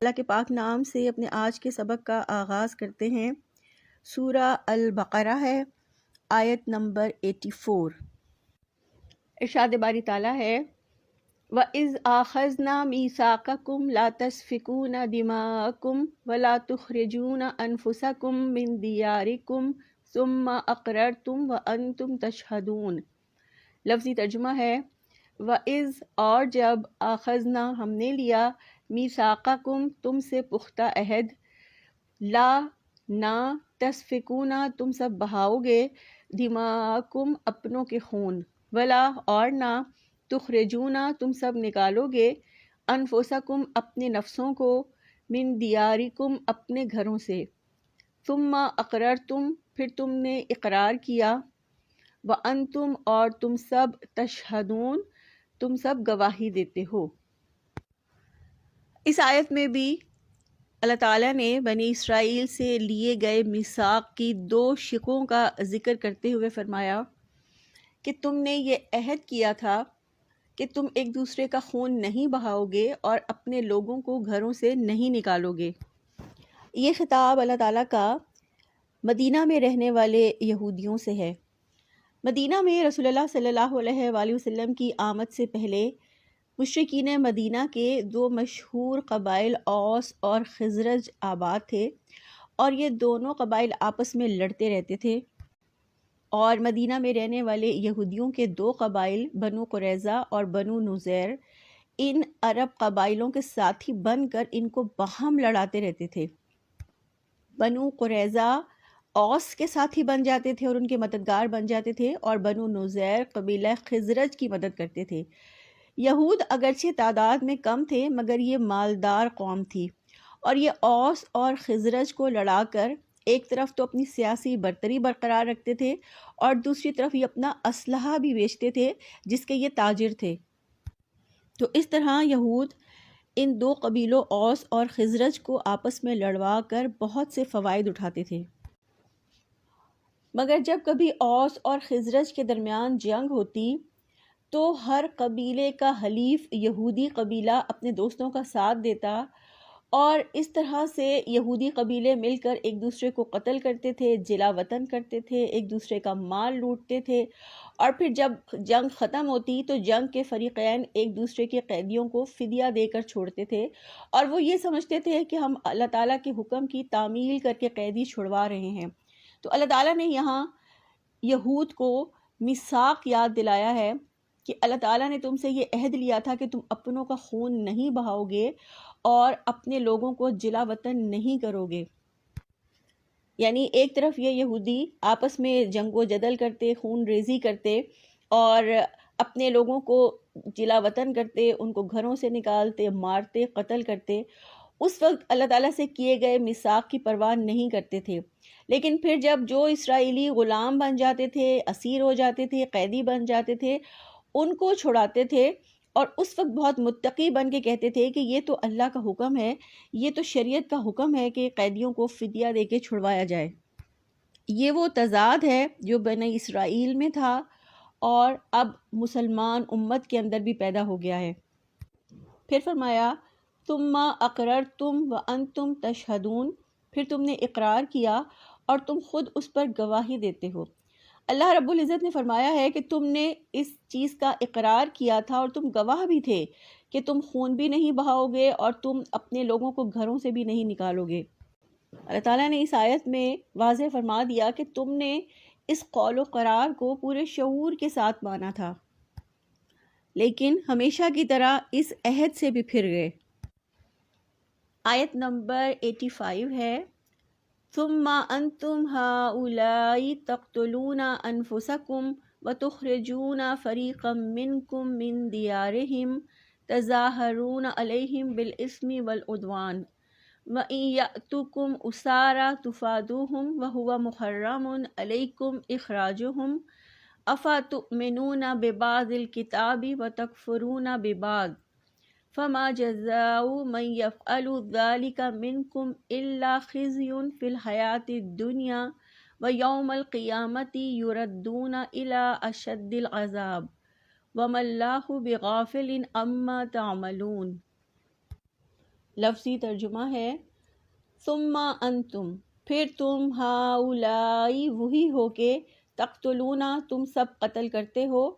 اللہ کے پاک نام سے اپنے آج کے سبق کا آغاز کرتے ہیں۔ سورہ البقرہ ہے، آیت نمبر 84۔ ارشاد باری تعالیٰ ہے وَإِذْ أَخَذْنَا مِيثَاقَكُمْ لَا تَسْفِكُونَ دِمَاءَكُمْ وَلَا تُخْرِجُونَ أَنفُسَكُمْ مِنْ دِيَارِكُمْ ثُمَّ أَقْرَرْتُمْ وَأَنْتُمْ تَشْهَدُونَ۔ لفظی ترجمہ ہے وَإِذْ اور جب آخذنا ہم نے لیا میثاقکم تم سے پختہ عہد لا نہ تسفکون تم سب بہاؤ گے دماءکم اپنوں کے خون ولا اور نہ تخرجون تم سب نکالو گے انفسکم اپنے نفسوں کو من دیارکم اپنے گھروں سے ثم اقررتم پھر تم نے اقرار کیا وانتم اور تم سب تشہدون تم سب گواہی دیتے ہو۔ اس آیت میں بھی اللہ تعالیٰ نے بنی اسرائیل سے لیے گئے میثاق کی دو شقوں کا ذکر کرتے ہوئے فرمایا کہ تم نے یہ عہد کیا تھا کہ تم ایک دوسرے کا خون نہیں بہاؤ گے اور اپنے لوگوں کو گھروں سے نہیں نکالو گے۔ یہ خطاب اللہ تعالیٰ کا مدینہ میں رہنے والے یہودیوں سے ہے۔ مدینہ میں رسول اللہ صلی اللہ علیہ وآلہ وسلم کی آمد سے پہلے مشرکین مدینہ کے دو مشہور قبائل اوس اور خزرج آباد تھے، اور یہ دونوں قبائل آپس میں لڑتے رہتے تھے، اور مدینہ میں رہنے والے یہودیوں کے دو قبائل بنو قریظہ اور بنو نذیر ان عرب قبائلوں کے ساتھی بن کر ان کو باہم لڑاتے رہتے تھے۔ بنو قریظہ اوس کے ساتھی بن جاتے تھے اور ان کے مددگار بن جاتے تھے، اور بنو نذیر قبیلہ خزرج کی مدد کرتے تھے۔ یہود اگرچہ تعداد میں کم تھے مگر یہ مالدار قوم تھی، اور یہ اوس اور خزرج کو لڑا کر ایک طرف تو اپنی سیاسی برتری برقرار رکھتے تھے اور دوسری طرف یہ اپنا اسلحہ بھی بیچتے تھے جس کے یہ تاجر تھے۔ تو اس طرح یہود ان دو قبیلوں اوس اور خزرج کو آپس میں لڑوا کر بہت سے فوائد اٹھاتے تھے، مگر جب کبھی اوس اور خزرج کے درمیان جنگ ہوتی تو ہر قبیلے کا حلیف یہودی قبیلہ اپنے دوستوں کا ساتھ دیتا، اور اس طرح سے یہودی قبیلے مل کر ایک دوسرے کو قتل کرتے تھے، جلا وطن کرتے تھے، ایک دوسرے کا مال لوٹتے تھے، اور پھر جب جنگ ختم ہوتی تو جنگ کے فریقین ایک دوسرے کے قیدیوں کو فدیہ دے کر چھوڑتے تھے، اور وہ یہ سمجھتے تھے کہ ہم اللہ تعالیٰ کے حکم کی تعمیل کر کے قیدی چھڑوا رہے ہیں۔ تو اللہ تعالیٰ نے یہاں یہود کو میثاق یاد دلایا ہے کہ اللہ تعالیٰ نے تم سے یہ عہد لیا تھا کہ تم اپنوں کا خون نہیں بہاؤ گے اور اپنے لوگوں کو جلا وطن نہیں کرو گے۔ یعنی ایک طرف یہ یہودی آپس میں جنگ و جدل کرتے، خون ریزی کرتے اور اپنے لوگوں کو جلا وطن کرتے، ان کو گھروں سے نکالتے، مارتے، قتل کرتے، اس وقت اللہ تعالیٰ سے کیے گئے میثاق کی پرواہ نہیں کرتے تھے۔ لیکن پھر جب جو اسرائیلی غلام بن جاتے تھے، اسیر ہو جاتے تھے، قیدی بن جاتے تھے، ان کو چھڑاتے تھے، اور اس وقت بہت متقی بن کے کہتے تھے کہ یہ تو اللہ کا حکم ہے، یہ تو شریعت کا حکم ہے کہ قیدیوں کو فدیہ دے کے چھڑوایا جائے۔ یہ وہ تضاد ہے جو بنی اسرائیل میں تھا اور اب مسلمان امت کے اندر بھی پیدا ہو گیا ہے۔ پھر فرمایا ثم اقررتم وانتم تشہدون، پھر تم نے اقرار کیا اور تم خود اس پر گواہی دیتے ہو۔ اللہ رب العزت نے فرمایا ہے کہ تم نے اس چیز کا اقرار کیا تھا اور تم گواہ بھی تھے کہ تم خون بھی نہیں بہاؤ گے اور تم اپنے لوگوں کو گھروں سے بھی نہیں نکالو گے۔ اللہ تعالیٰ نے اس آیت میں واضح فرما دیا کہ تم نے اس قول و قرار کو پورے شعور کے ساتھ مانا تھا، لیکن ہمیشہ کی طرح اس عہد سے بھی پھر گئے۔ آیت نمبر 85 ہے ثم انتم هؤلاء تقتلون انفسکم وتخرجون فریقا منکم من دیارہم تظاہرون علیہم بالاسم والعدوان وإن یأتوکم اسارى تفادوہم وہو محرم علیکم اخراجہم افتؤمنون ببعض الکتاب وتکفرون ببعض فما جزاء من يفعل ذلك منكم إلا خزي في الحياة الدنيا ويوم القيامة يردون إلى أشد العذاب وما الله بغافل عما تعملون۔ لفظی ترجمہ ہے ثم انتم، پھر تم ہاؤلائی وہی ہو کہ تقتلون تم سب قتل کرتے ہو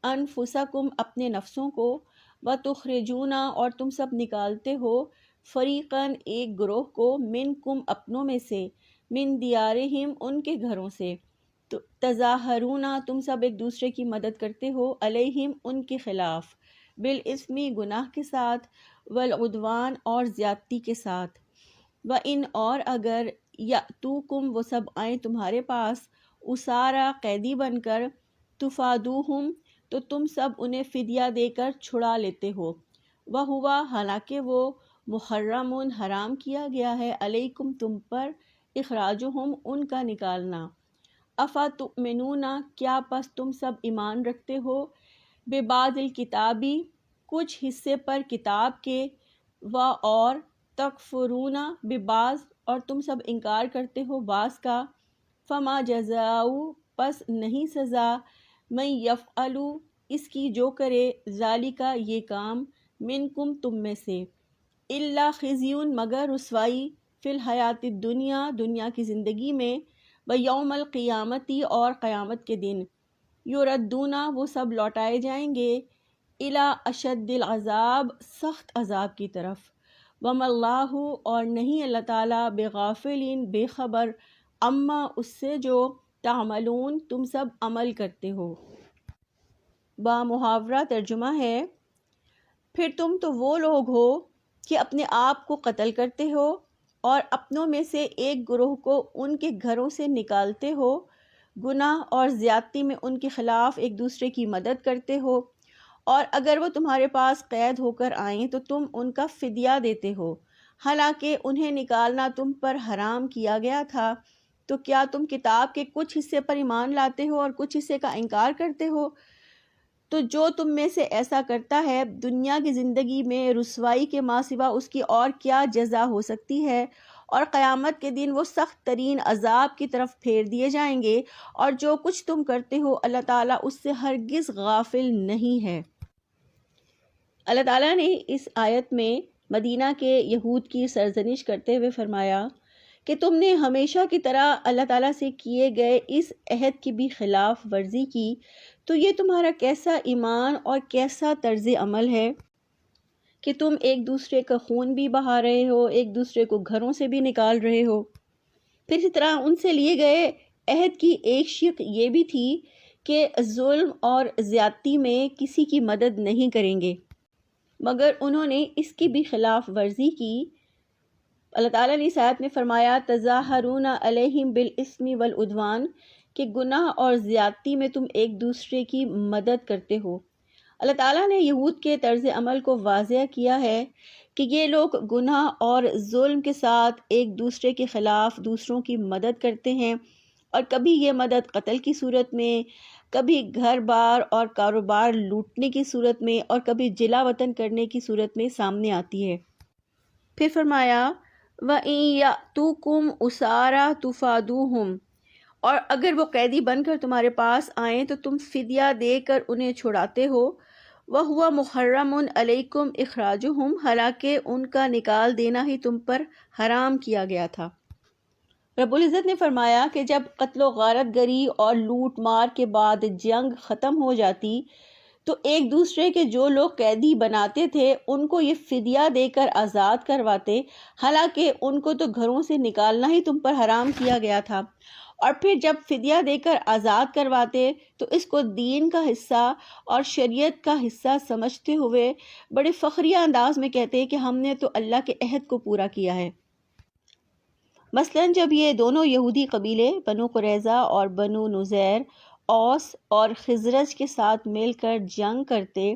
انفسکم اپنے نفسوں کو وتخرجون اور تم سب نکالتے ہو فریقاً ایک گروہ کو منکم اپنوں میں سے من دیارہم ان کے گھروں سے تظاہرون تم سب ایک دوسرے کی مدد کرتے ہو علیہم ان کے خلاف بالاسمی گناہ کے ساتھ والعدوان اور زیادتی کے ساتھ وَإِنْ اور اگر یأتوکم وہ سب آئیں تمہارے پاس اسارا قیدی بن کر تفادوہم تو تم سب انہیں فدیہ دے کر چھڑا لیتے ہو وہوا حالانکہ وہ محرم حرام کیا گیا ہے علیکم تم پر اخراجہم ان کا نکالنا افتؤمنون کیا پس تم سب ایمان رکھتے ہو ببعض الکتابی کچھ حصے پر کتاب کے اور تکفرون ببعض اور تم سب انکار کرتے ہو بعض کا فما جزاؤ پس نہیں سزا من یفعل اس کی جو کرے ذالکا یہ کام منکم تم میں سے الا خزیون مگر رسوائی فی الحیات الدنیا دنیا کی زندگی میں ویوم القیامتی اور قیامت کے دن یردون وہ سب لوٹائے جائیں گے الی اشد العذاب سخت عذاب کی طرف وما اللہ اور نہیں اللہ تعالیٰ بغافلین بے خبر اما اس سے جو تعملون تم سب عمل کرتے ہو۔ با محاورہ ترجمہ ہے پھر تم تو وہ لوگ ہو کہ اپنے آپ کو قتل کرتے ہو اور اپنوں میں سے ایک گروہ کو ان کے گھروں سے نکالتے ہو گناہ اور زیادتی میں ان کے خلاف ایک دوسرے کی مدد کرتے ہو اور اگر وہ تمہارے پاس قید ہو کر آئیں تو تم ان کا فدیہ دیتے ہو حالانکہ انہیں نکالنا تم پر حرام کیا گیا تھا تو کیا تم کتاب کے کچھ حصے پر ایمان لاتے ہو اور کچھ حصے کا انکار کرتے ہو؟ تو جو تم میں سے ایسا کرتا ہے دنیا کی زندگی میں رسوائی کے ماں سوا اس کی اور کیا جزا ہو سکتی ہے، اور قیامت کے دن وہ سخت ترین عذاب کی طرف پھیر دیے جائیں گے، اور جو کچھ تم کرتے ہو اللہ تعالیٰ اس سے ہرگز غافل نہیں ہے۔ اللہ تعالیٰ نے اس آیت میں مدینہ کے یہود کی سرزنش کرتے ہوئے فرمایا کہ تم نے ہمیشہ کی طرح اللہ تعالیٰ سے کیے گئے اس عہد کی بھی خلاف ورزی کی، تو یہ تمہارا کیسا ایمان اور کیسا طرز عمل ہے کہ تم ایک دوسرے کا خون بھی بہا رہے ہو، ایک دوسرے کو گھروں سے بھی نکال رہے ہو۔ پھر اسی طرح ان سے لیے گئے عہد کی ایک شق یہ بھی تھی کہ ظلم اور زیادتی میں کسی کی مدد نہیں کریں گے، مگر انہوں نے اس کی بھی خلاف ورزی کی۔ اللہ تعالیٰ نے اس آیت میں فرمایا تظاہرون علیہم بالاسم والعدوان کہ گناہ اور زیادتی میں تم ایک دوسرے کی مدد کرتے ہو۔ اللہ تعالیٰ نے یہود کے طرز عمل کو واضح کیا ہے کہ یہ لوگ گناہ اور ظلم کے ساتھ ایک دوسرے کے خلاف دوسروں کی مدد کرتے ہیں، اور کبھی یہ مدد قتل کی صورت میں، کبھی گھر بار اور کاروبار لوٹنے کی صورت میں، اور کبھی جلا وطن کرنے کی صورت میں سامنے آتی ہے۔ پھر فرمایا وَإِن يَأْتُوكُمْ أُسَارَىٰ تُفَادُوهُمْ اور اگر وہ قیدی بن کر تمہارے پاس آئیں تو تم فدیہ دے کر انہیں چھڑاتے ہو وَهُوَ مُحَرَّمٌ عَلَيْكُمْ إِخْرَاجُهُمْ حالانکہ ان کا نکال دینا ہی تم پر حرام کیا گیا تھا۔ رب العزت نے فرمایا کہ جب قتل و غارت گری اور لوٹ مار کے بعد جنگ ختم ہو جاتی تو ایک دوسرے کے جو لوگ قیدی بناتے تھے ان کو یہ فدیہ دے کر آزاد کرواتے، حالانکہ ان کو تو گھروں سے نکالنا ہی تم پر حرام کیا گیا تھا، اور پھر جب فدیہ دے کر آزاد کرواتے تو اس کو دین کا حصہ اور شریعت کا حصہ سمجھتے ہوئے بڑے فخریہ انداز میں کہتے کہ ہم نے تو اللہ کے عہد کو پورا کیا ہے۔ مثلاً جب یہ دونوں یہودی قبیلے بنو قریظہ اور بنو نذیر اوس اور خزرج کے ساتھ مل کر جنگ کرتے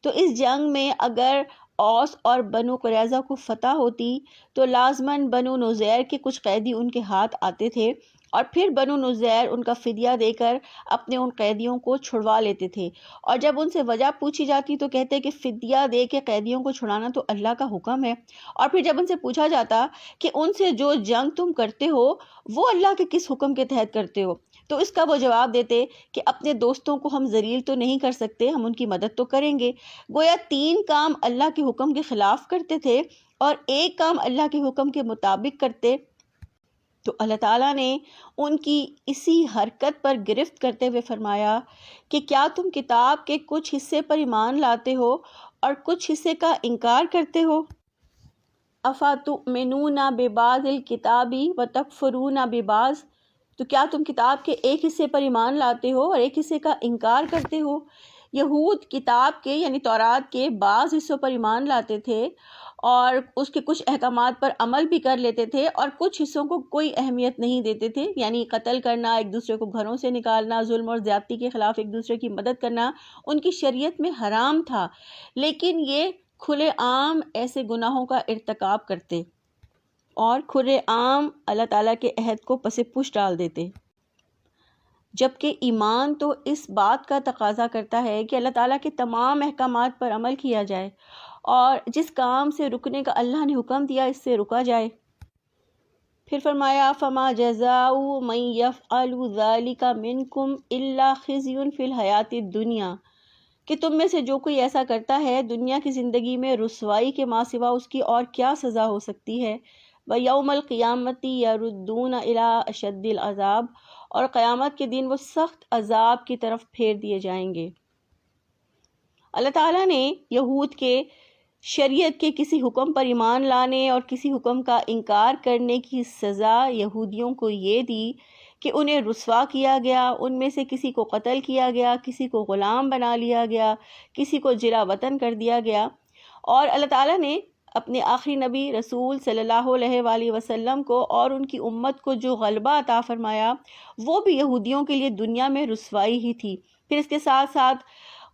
تو اس جنگ میں اگر اوس اور بنو قریظہ کو فتح ہوتی تو لازماً بنو نذیر کے کچھ قیدی ان کے ہاتھ آتے تھے، اور پھر بنو نذیر ان کا فدیہ دے کر اپنے ان قیدیوں کو چھڑوا لیتے تھے، اور جب ان سے وجہ پوچھی جاتی تو کہتے کہ فدیہ دے کے قیدیوں کو چھڑانا تو اللہ کا حکم ہے، اور پھر جب ان سے پوچھا جاتا کہ ان سے جو جنگ تم کرتے ہو وہ اللہ کے کس حکم کے تحت کرتے ہو، تو اس کا وہ جواب دیتے کہ اپنے دوستوں کو ہم ذلیل تو نہیں کر سکتے، ہم ان کی مدد تو کریں گے۔ گویا 3 کام اللہ کے حکم کے خلاف کرتے تھے اور 1 کام اللہ کے حکم کے مطابق کرتے۔ تو اللہ تعالیٰ نے ان کی اسی حرکت پر گرفت کرتے ہوئے فرمایا کہ کیا تم کتاب کے کچھ حصے پر ایمان لاتے ہو اور کچھ حصے کا انکار کرتے ہو؟ اَفَتُؤْمِنُونَ بِبَعْضِ الْكِتَابِ وَتَكْفُرُونَ بِبَعْضٍ، تو کیا تم کتاب کے ایک حصے پر ایمان لاتے ہو اور ایک حصے کا انکار کرتے ہو؟ یہود کتاب کے یعنی تورات کے بعض حصوں پر ایمان لاتے تھے اور اس کے کچھ احکامات پر عمل بھی کر لیتے تھے، اور کچھ حصوں کو کوئی اہمیت نہیں دیتے تھے، یعنی قتل کرنا، ایک دوسرے کو گھروں سے نکالنا، ظلم اور زیادتی کے خلاف ایک دوسرے کی مدد کرنا ان کی شریعت میں حرام تھا، لیکن یہ کھلے عام ایسے گناہوں کا ارتکاب کرتے اور کھلے عام اللہ تعالیٰ کے عہد کو پس پش ڈال دیتے، جبکہ ایمان تو اس بات کا تقاضا کرتا ہے کہ اللہ تعالیٰ کے تمام احکامات پر عمل کیا جائے اور جس کام سے رکنے کا اللہ نے حکم دیا اس سے رکا جائے۔ پھر فرمایا فَمَا جَزَاءُ مَن يَفْعَلُ ذَلِكَ مِنكُمْ إِلَّا خِزْيٌ فِي الْحَيَاةِ الدُّنْيَا، کہ تم میں سے جو کوئی ایسا کرتا ہے دنیا کی زندگی میں رسوائی کے ماں سوا اس کی اور کیا سزا ہو سکتی ہے۔ وَيَوْمَ الْقِيَامَةِ يَرُدُّونَ إِلَىٰ أَشَدِّ الْعَذَابِ، اور قیامت کے دن وہ سخت عذاب کی طرف پھیر دیے جائیں گے۔ اللہ تعالیٰ نے یہود کے شریعت کے کسی حکم پر ایمان لانے اور کسی حکم کا انکار کرنے کی سزا یہودیوں کو یہ دی کہ انہیں رسوا کیا گیا، ان میں سے کسی کو قتل کیا گیا، کسی کو غلام بنا لیا گیا، کسی کو جلا وطن کر دیا گیا، اور اللہ تعالیٰ نے اپنے آخری نبی رسول صلی اللہ علیہ وآلہ وسلم کو اور ان کی امت کو جو غلبہ عطا فرمایا وہ بھی یہودیوں کے لیے دنیا میں رسوائی ہی تھی۔ پھر اس کے ساتھ ساتھ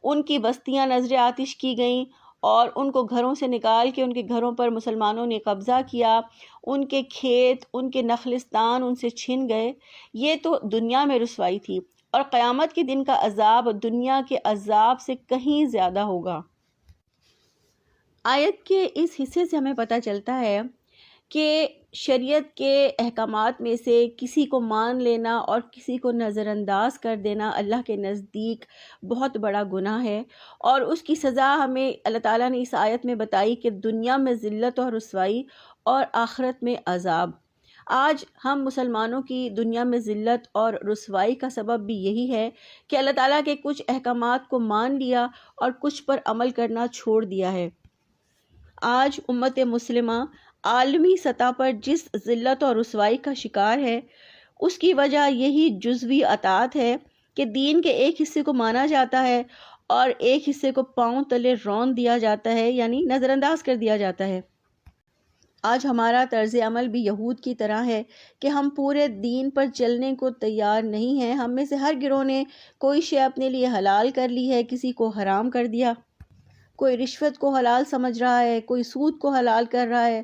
ان کی بستیاں نذر آتش کی گئیں اور ان کو گھروں سے نکال کے ان کے گھروں پر مسلمانوں نے قبضہ کیا، ان کے کھیت، ان کے نخلستان ان سے چھن گئے۔ یہ تو دنیا میں رسوائی تھی، اور قیامت کے دن کا عذاب دنیا کے عذاب سے کہیں زیادہ ہوگا۔ آیت کے اس حصے سے ہمیں پتہ چلتا ہے کہ شریعت کے احکامات میں سے کسی کو مان لینا اور کسی کو نظر انداز کر دینا اللہ کے نزدیک بہت بڑا گناہ ہے، اور اس کی سزا ہمیں اللہ تعالیٰ نے اس آیت میں بتائی کہ دنیا میں ذلت اور رسوائی اور آخرت میں عذاب۔ آج ہم مسلمانوں کی دنیا میں ذلت اور رسوائی کا سبب بھی یہی ہے کہ اللہ تعالیٰ کے کچھ احکامات کو مان لیا اور کچھ پر عمل کرنا چھوڑ دیا ہے۔ آج امت مسلمہ عالمی سطح پر جس ذلت اور رسوائی کا شکار ہے اس کی وجہ یہی جزوی اطاعت ہے کہ دین کے ایک حصے کو مانا جاتا ہے اور ایک حصے کو پاؤں تلے رون دیا جاتا ہے، یعنی نظر انداز کر دیا جاتا ہے۔ آج ہمارا طرز عمل بھی یہود کی طرح ہے کہ ہم پورے دین پر چلنے کو تیار نہیں ہیں۔ ہم میں سے ہر گروہ نے کوئی شے اپنے لیے حلال کر لی ہے، کسی کو حرام کر دیا، کوئی رشوت کو حلال سمجھ رہا ہے، کوئی سود کو حلال کر رہا ہے،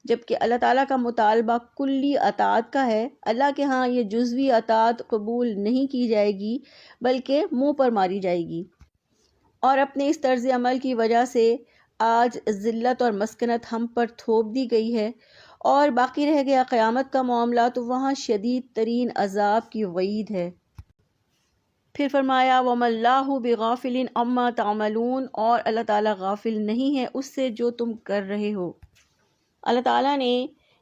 جبکہ اللہ تعالیٰ کا مطالبہ کلی اطاعت کا ہے۔ اللہ کے ہاں یہ جزوی اطاعت قبول نہیں کی جائے گی بلکہ منہ پر ماری جائے گی، اور اپنے اس طرز عمل کی وجہ سے آج ذلت اور مسکنت ہم پر تھوپ دی گئی ہے، اور باقی رہ گیا قیامت کا معاملہ، تو وہاں شدید ترین عذاب کی وعید ہے۔ پھر فرمایا وَمَا اللَّهُ بِغَافِلٍ عَمَّا تَعْمَلُونَ، اور اللہ تعالیٰ غافل نہیں ہے اس سے جو تم کر رہے ہو۔ اللہ تعالیٰ نے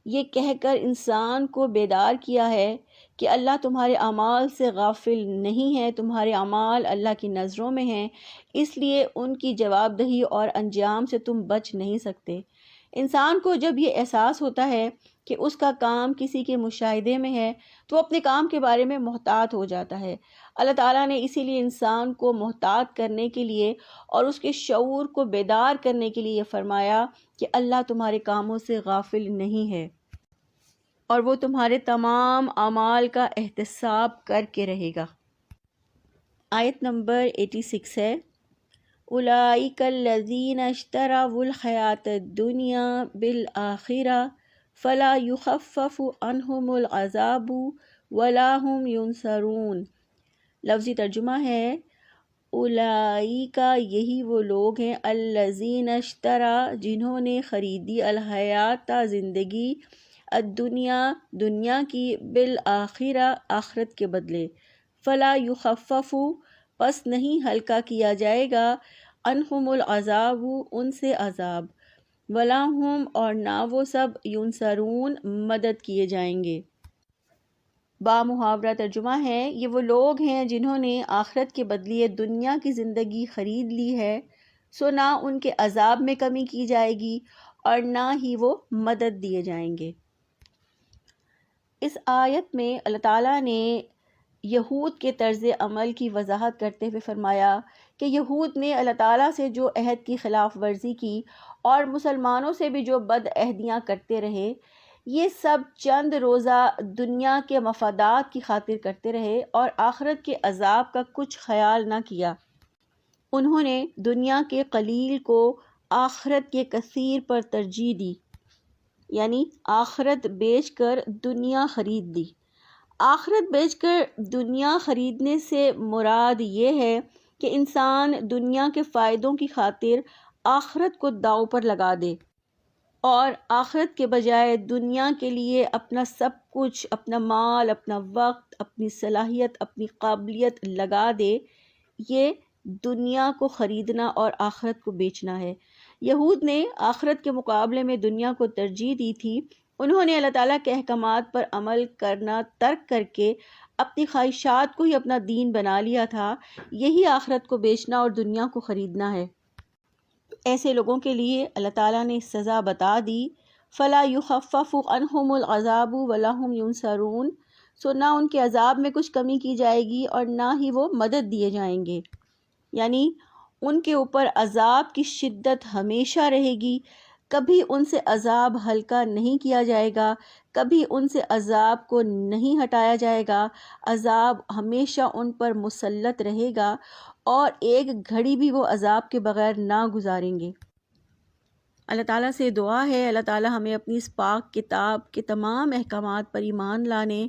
یہ کہہ کر انسان کو بیدار کیا ہے کہ اللہ تمہارے اعمال سے غافل نہیں ہے، تمہارے اعمال اللہ کی نظروں میں ہیں، اس لیے ان کی جواب دہی اور انجام سے تم بچ نہیں سکتے۔ انسان کو جب یہ احساس ہوتا ہے کہ اس کا کام کسی کے مشاہدے میں ہے تو وہ اپنے کام کے بارے میں محتاط ہو جاتا ہے۔ اللہ تعالیٰ نے اسی لیے انسان کو محتاط کرنے کے لیے اور اس کے شعور کو بیدار کرنے کے لیے یہ فرمایا کہ اللہ تمہارے کاموں سے غافل نہیں ہے اور وہ تمہارے تمام اعمال کا احتساب کر کے رہے گا۔ آیت نمبر 86 ہے اولئک الذین اشتروا الحیاۃ الدنیا بالآخرہ فلا یخفف عنہم العذاب ولا هم ینصرون۔ لفظی ترجمہ ہے اولئک، یہی وہ لوگ ہیں، الذین اشترا، جنہوں نے خریدی، الحیات، زندگی، الدنیا دنیا کی، بالآخرہ آخرت کے بدلے، فلا یخفف پس نہیں ہلکا کیا جائے گا، عنہم العذاب ان سے عذاب، ولا ہم اور نہ وہ سب ینصرون مدد کیے جائیں گے۔ با محاورہ ترجمہ ہے، یہ وہ لوگ ہیں جنہوں نے آخرت کے بدلے دنیا کی زندگی خرید لی ہے، سو نہ ان کے عذاب میں کمی کی جائے گی اور نہ ہی وہ مدد دیے جائیں گے۔ اس آیت میں اللہ تعالیٰ نے یہود کے طرز عمل کی وضاحت کرتے ہوئے فرمایا کہ یہود نے اللہ تعالیٰ سے جو عہد کی خلاف ورزی کی اور مسلمانوں سے بھی جو بد عہدیاں کرتے رہے، یہ سب چند روزہ دنیا کے مفادات کی خاطر کرتے رہے اور آخرت کے عذاب کا کچھ خیال نہ کیا۔ انہوں نے دنیا کے قلیل کو آخرت کے کثیر پر ترجیح دی، یعنی آخرت بیچ کر دنیا خرید لی۔ آخرت بیچ کر دنیا خریدنے سے مراد یہ ہے کہ انسان دنیا کے فائدوں کی خاطر آخرت کو داؤ پر لگا دے اور آخرت کے بجائے دنیا کے لیے اپنا سب کچھ، اپنا مال، اپنا وقت، اپنی صلاحیت، اپنی قابلیت لگا دے۔ یہ دنیا کو خریدنا اور آخرت کو بیچنا ہے۔ یہود نے آخرت کے مقابلے میں دنیا کو ترجیح دی تھی۔ انہوں نے اللہ تعالیٰ کے احکامات پر عمل کرنا ترک کر کے اپنی خواہشات کو ہی اپنا دین بنا لیا تھا۔ یہی آخرت کو بیچنا اور دنیا کو خریدنا ہے۔ ایسے لوگوں کے لیے اللہ تعالیٰ نے سزا بتا دی، فلا یخفف عنہم العذاب ولا ہم ینصرون، سو نہ ان کے عذاب میں کچھ کمی کی جائے گی اور نہ ہی وہ مدد دیے جائیں گے، یعنی ان کے اوپر عذاب کی شدت ہمیشہ رہے گی، کبھی ان سے عذاب ہلکا نہیں کیا جائے گا، کبھی ان سے عذاب کو نہیں ہٹایا جائے گا، عذاب ہمیشہ ان پر مسلط رہے گا اور ایک گھڑی بھی وہ عذاب کے بغیر نہ گزاریں گے۔ اللہ تعالیٰ سے دعا ہے اللہ تعالیٰ ہمیں اپنی اس پاک کتاب کے تمام احکامات پر ایمان لانے،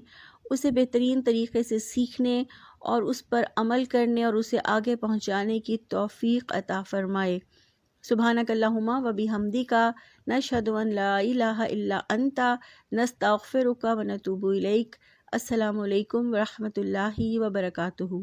اسے بہترین طریقے سے سیکھنے اور اس پر عمل کرنے اور اسے آگے پہنچانے کی توفیق عطا فرمائے۔ سبحانک اللہم و بحمدک، نشہد ان لا الہ الا انت، نستغفرک و نتوب الیک۔ السلام علیکم ورحمۃ اللہ وبرکاتہ۔